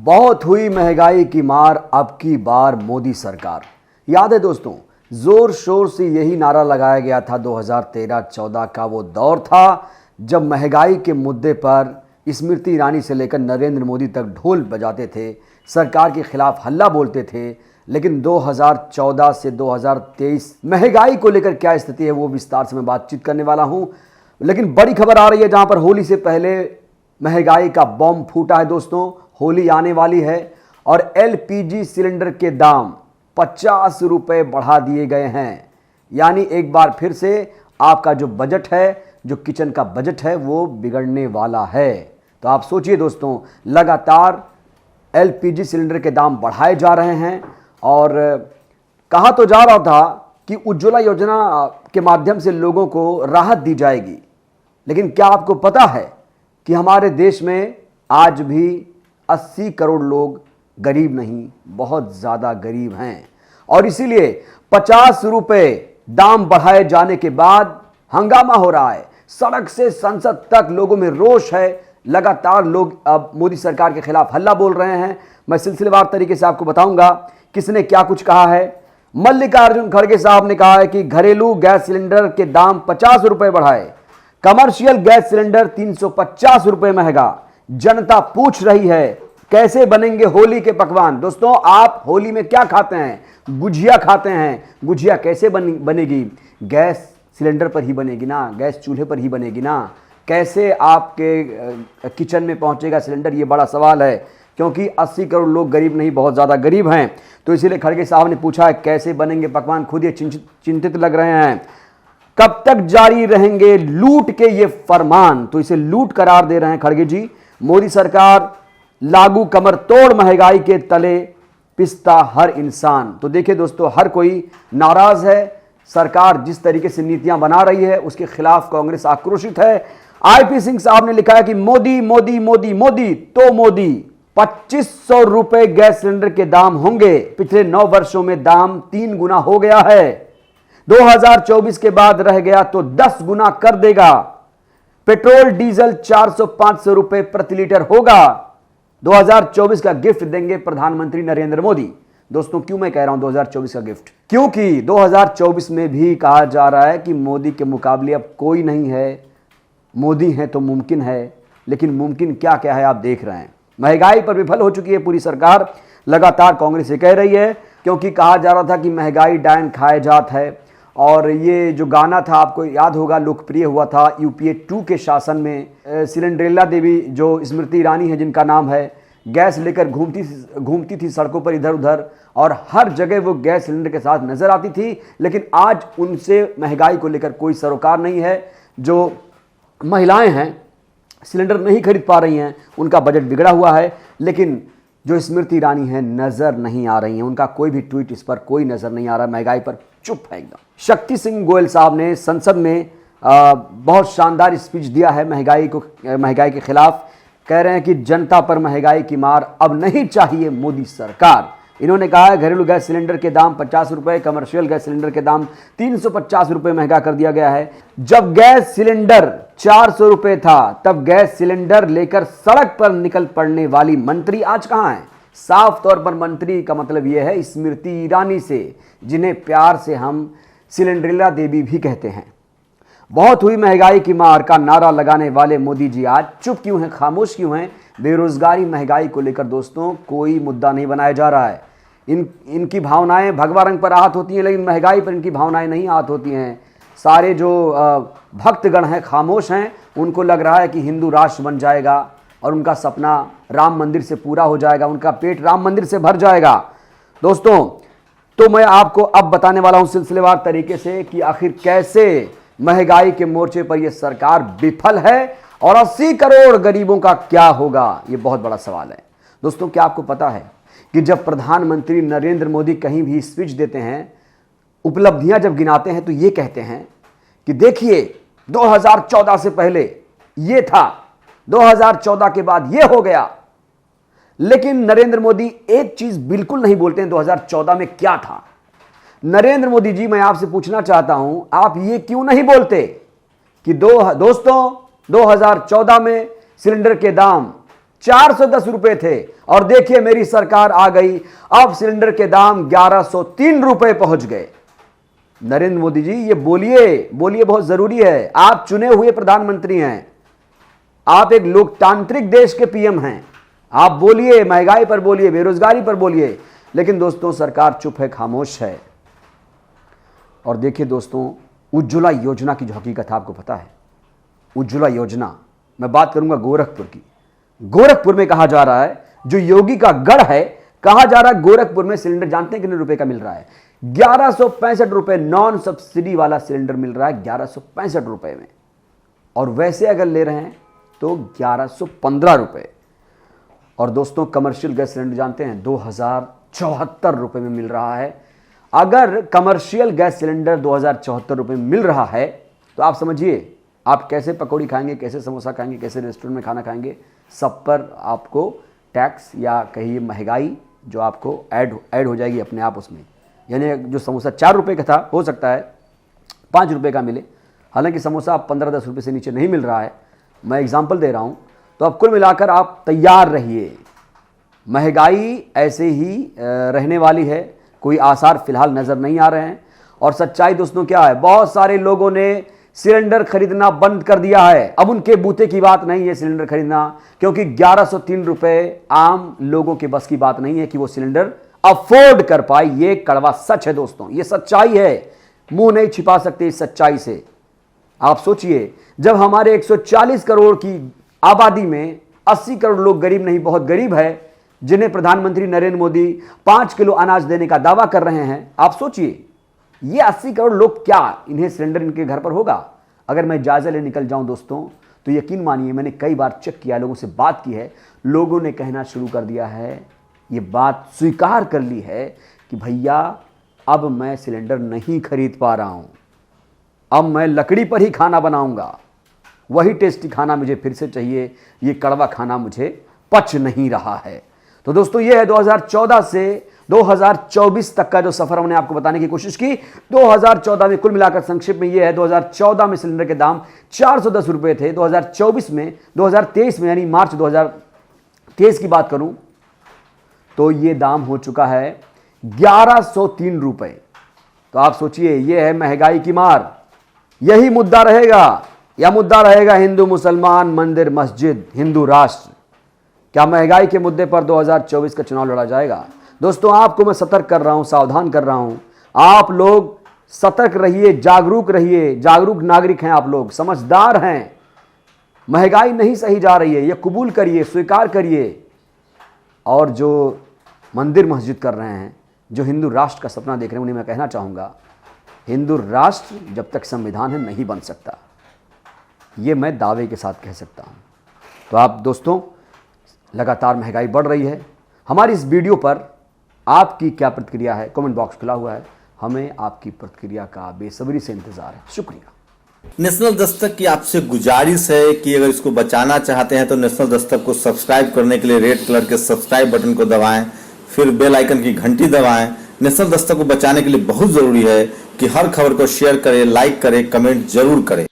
बहुत हुई महंगाई की मार, अब की बार मोदी सरकार। याद है दोस्तों, जोर शोर से यही नारा लगाया गया था। 2013-14 का वो दौर था जब महंगाई के मुद्दे पर स्मृति ईरानी से लेकर नरेंद्र मोदी तक ढोल बजाते थे, सरकार के खिलाफ हल्ला बोलते थे। लेकिन 2014 से 2023 महंगाई को लेकर क्या स्थिति है वो विस्तार से मैं बातचीत करने वाला हूं। लेकिन बड़ी खबर आ रही है जहां पर होली से पहले महंगाई का बॉम्ब फूटा है। दोस्तों, होली आने वाली है और एलपीजी सिलेंडर के दाम 50 रुपए बढ़ा दिए गए हैं। यानी एक बार फिर से आपका जो बजट है, जो किचन का बजट है, वो बिगड़ने वाला है। तो आप सोचिए दोस्तों, लगातार एलपीजी सिलेंडर के दाम बढ़ाए जा रहे हैं और कहा तो जा रहा था कि उज्ज्वला योजना के माध्यम से लोगों को राहत दी जाएगी। लेकिन क्या आपको पता है कि हमारे देश में आज भी 80 करोड़ लोग गरीब नहीं, बहुत ज़्यादा गरीब हैं। और इसीलिए 50 रुपए दाम बढ़ाए जाने के बाद हंगामा हो रहा है। सड़क से संसद तक लोगों में रोष है। लगातार लोग अब मोदी सरकार के खिलाफ हल्ला बोल रहे हैं। मैं सिलसिलेवार तरीके से आपको बताऊंगा किसने क्या कुछ कहा है। मल्लिकार्जुन खड़गे साहब ने कहा है कि घरेलू गैस सिलेंडर के दाम 50 रुपए बढ़ाए, कमर्शियल गैस सिलेंडर 350 रुपए महंगा। जनता पूछ रही है कैसे बनेंगे होली के पकवान। दोस्तों, आप होली में क्या खाते हैं? गुजिया खाते हैं। गुजिया कैसे बनेगी? गैस सिलेंडर पर ही बनेगी ना, गैस चूल्हे पर ही बनेगी ना। कैसे आपके किचन में पहुंचेगा सिलेंडर, ये बड़ा सवाल है। क्योंकि 80 करोड़ लोग गरीब नहीं, बहुत ज़्यादा गरीब हैं। तो इसीलिए खड़गे साहब ने पूछा है कैसे बनेंगे पकवान। खुद ये चिंतित लग रहे हैं। कब तक जारी रहेंगे लूट के ये फरमान? तो इसे लूट करार दे रहे हैं खड़गे जी। मोदी सरकार लागू कमर तोड़ महंगाई के तले पिसता हर इंसान। तो देखिए दोस्तों, हर कोई नाराज है। सरकार जिस तरीके से नीतियां बना रही है उसके खिलाफ कांग्रेस आक्रोशित है। आईपी सिंह साहब ने लिखा है कि मोदी मोदी मोदी मोदी तो मोदी। 2500 रुपए गैस सिलेंडर के दाम होंगे। पिछले 9 वर्षों में दाम 3 गुना हो गया है। 2024 के बाद रह गया तो 10 गुना कर देगा। पेट्रोल डीजल 400-500 रुपए प्रति लीटर होगा। 2024 का गिफ्ट देंगे प्रधानमंत्री नरेंद्र मोदी। दोस्तों, क्यों मैं कह रहा हूं 2024 का गिफ्ट? क्योंकि 2024 में भी कहा जा रहा है कि मोदी के मुकाबले अब कोई नहीं है। मोदी है तो मुमकिन है, लेकिन मुमकिन क्या क्या है आप देख रहे हैं। महंगाई पर विफल हो चुकी है पूरी सरकार। लगातार कांग्रेस ये कह रही है, क्योंकि कहा जा रहा था कि महंगाई डायन खाए जात है। और ये जो गाना था आपको याद होगा, लोकप्रिय हुआ था यूपीए 2 के शासन में। सिलेंड्रेला देवी जो स्मृति ईरानी है जिनका नाम है, गैस लेकर घूमती थी सड़कों पर इधर उधर और हर जगह वो गैस सिलेंडर के साथ नजर आती थी। लेकिन आज उनसे महंगाई को लेकर कोई सरोकार नहीं है। जो महिलाएं हैं सिलेंडर नहीं खरीद पा रही हैं, उनका बजट बिगड़ा हुआ है। लेकिन जो स्मृति ईरानी है नजर नहीं आ रही हैं। उनका कोई भी ट्वीट इस पर कोई नजर नहीं आ रहा। महंगाई पर चुप है एकदम। शक्ति सिंह गोयल साहब ने संसद में बहुत शानदार स्पीच दिया है महंगाई के खिलाफ। कह रहे हैं कि जनता पर महंगाई की मार अब नहीं चाहिए मोदी सरकार। इन्होंने कहा है घरेलू गैस सिलेंडर के दाम 50 रुपए, कमर्शियल गैस सिलेंडर के दाम 350 रुपए महंगा कर दिया गया है। जब गैस सिलेंडर 400 रुपए था तब गैस सिलेंडर लेकर सड़क पर निकल पड़ने वाली मंत्री आज कहां है? साफ तौर पर मंत्री का मतलब यह है स्मृति ईरानी से, जिन्हें प्यार से हम सिलेंड्रेला देवी भी कहते हैं। बहुत हुई महंगाई की मार का नारा लगाने वाले मोदी जी आज चुप क्यों हैं, खामोश क्यों हैं? बेरोजगारी महंगाई को लेकर दोस्तों कोई मुद्दा नहीं बनाया जा रहा है। इनकी भावनाएं भगवा रंग पर आहत होती हैं, लेकिन महंगाई पर इनकी भावनाएं नहीं आहत होती हैं। सारे जो भक्तगण हैं खामोश हैं। उनको लग रहा है कि हिंदू राष्ट्र बन जाएगा और उनका सपना राम मंदिर से पूरा हो जाएगा, उनका पेट राम मंदिर से भर जाएगा। दोस्तों, तो मैं आपको अब बताने वाला हूं सिलसिलेवार तरीके से कि आखिर कैसे महंगाई के मोर्चे पर यह सरकार विफल है और 80 करोड़ गरीबों का क्या होगा, यह बहुत बड़ा सवाल है। दोस्तों, क्या आपको पता है कि जब प्रधानमंत्री नरेंद्र मोदी कहीं भी स्पीच देते हैं, उपलब्धियां जब गिनाते हैं, तो यह कहते हैं कि देखिए 2014 से पहले यह था, 2014 के बाद यह हो गया। लेकिन नरेंद्र मोदी एक चीज बिल्कुल नहीं बोलते हैं 2014 में क्या था। नरेंद्र मोदी जी, मैं आपसे पूछना चाहता हूं, आप ये क्यों नहीं बोलते कि दोस्तों 2014 में सिलेंडर के दाम 410 रुपए थे और देखिए मेरी सरकार आ गई, अब सिलेंडर के दाम 1103 रुपए पहुंच गए। नरेंद्र मोदी जी ये बोलिए बोलिए, बहुत जरूरी है। आप चुने हुए प्रधानमंत्री हैं, आप एक लोकतांत्रिक देश के पीएम हैं, आप बोलिए, महंगाई पर बोलिए, बेरोजगारी पर बोलिए। लेकिन दोस्तों सरकार चुप है, खामोश है। और देखिए दोस्तों, उज्ज्वला योजना की जो हकीकत है आपको पता है। उज्ज्वला योजना, मैं बात करूंगा गोरखपुर की। गोरखपुर में कहा जा रहा है, जो योगी का गढ़ है, कहा जा रहा है गोरखपुर में सिलेंडर जानते हैं कितने रुपए का मिल रहा है? 1165 रुपए नॉन सब्सिडी वाला सिलेंडर मिल रहा है 1165 रुपए में। और वैसे अगर ले रहे हैं तो 1115 रुपए। और दोस्तों कमर्शियल गैस सिलेंडर जानते हैं 2074 रुपए में मिल रहा है। अगर कमर्शियल गैस सिलेंडर 2074 रुपए में मिल रहा है तो आप समझिए आप कैसे पकौड़ी खाएंगे, कैसे समोसा खाएंगे, कैसे रेस्टोरेंट में खाना खाएंगे। सब पर आपको टैक्स या कहिए महंगाई जो आपको ऐड हो जाएगी अपने आप उसमें। यानी जो समोसा 4 रुपए का था हो सकता है 5 रुपए का मिले। हालांकि समोसा 15-10 रुपए से नीचे नहीं मिल रहा है, मैं एग्जांपल दे रहा हूं। तो अब कुल मिलाकर आप तैयार रहिए, महंगाई ऐसे ही रहने वाली है, कोई आसार फिलहाल नजर नहीं आ रहे हैं। और सच्चाई दोस्तों क्या है, बहुत सारे लोगों ने सिलेंडर खरीदना बंद कर दिया है। अब उनके बूते की बात नहीं है सिलेंडर खरीदना, क्योंकि 1103 रुपए आम लोगों के बस की बात नहीं है कि वो सिलेंडर अफोर्ड कर पाए। ये कड़वा सच है दोस्तों, ये सच्चाई है, मुंह नहीं छिपा सकते इस सच्चाई से। आप सोचिए, जब हमारे 140 करोड़ की आबादी में 80 करोड़ लोग गरीब नहीं, बहुत गरीब है, जिन्हें प्रधानमंत्री नरेंद्र मोदी 5 किलो अनाज देने का दावा कर रहे हैं। आप सोचिए ये 80 करोड़ लोग, क्या इन्हें सिलेंडर इनके घर पर होगा? अगर मैं जायजा ले निकल जाऊं दोस्तों तो यकीन मानिए, मैंने कई बार चेक किया, लोगों से बात की है, लोगों ने कहना शुरू कर दिया है, ये बात स्वीकार कर ली है कि भैया अब मैं सिलेंडर नहीं खरीद पा रहा हूं, अब मैं लकड़ी पर ही खाना बनाऊंगा, वही टेस्टी खाना मुझे फिर से चाहिए, ये कड़वा खाना मुझे पच नहीं रहा है। तो दोस्तों ये है 2014 से 2024 तक का जो सफर हमने आपको बताने की कोशिश की। 2014 में कुल मिलाकर संक्षिप्त में ये है, 2014 में सिलेंडर के दाम 410 रुपए थे। 2024 में, 2023 में यानी मार्च 2023 की बात करूं तो ये दाम हो चुका है 1103 रुपए। तो आप सोचिए, ये है महंगाई की मार। यही मुद्दा रहेगा, या मुद्दा रहेगा हिंदू मुसलमान, मंदिर मस्जिद, हिंदू राष्ट्र। क्या महंगाई के मुद्दे पर 2024 का चुनाव लड़ा जाएगा? दोस्तों आपको मैं सतर्क कर रहा हूं, सावधान कर रहा हूं। आप लोग सतर्क रहिए, जागरूक रहिए, जागरूक नागरिक हैं आप लोग, समझदार हैं। महंगाई नहीं सही जा रही है, यह कबूल करिए, स्वीकार करिए। और जो मंदिर मस्जिद कर रहे हैं, जो हिंदू राष्ट्र का सपना देख रहे हैं, उन्हें मैं कहना चाहूँगा, हिंदू राष्ट्र जब तक संविधान है नहीं बन सकता। ये मैं दावे के साथ कह सकता हूँ। तो आप दोस्तों, लगातार महंगाई बढ़ रही है। हमारी इस वीडियो पर आपकी क्या प्रतिक्रिया है? कमेंट बॉक्स खुला हुआ है, हमें आपकी प्रतिक्रिया का बेसब्री से इंतजार है। शुक्रिया। नेशनल दस्तक की आपसे गुजारिश है कि अगर इसको बचाना चाहते हैं तो नेशनल दस्तक को सब्सक्राइब करने के लिए रेड कलर के सब्सक्राइब बटन को दबाएं, फिर बेल आइकन की घंटी दबाएं। नेशनल दस्तक को बचाने के लिए बहुत जरूरी है कि हर खबर को शेयर करें, लाइक करें, कमेंट जरूर करें।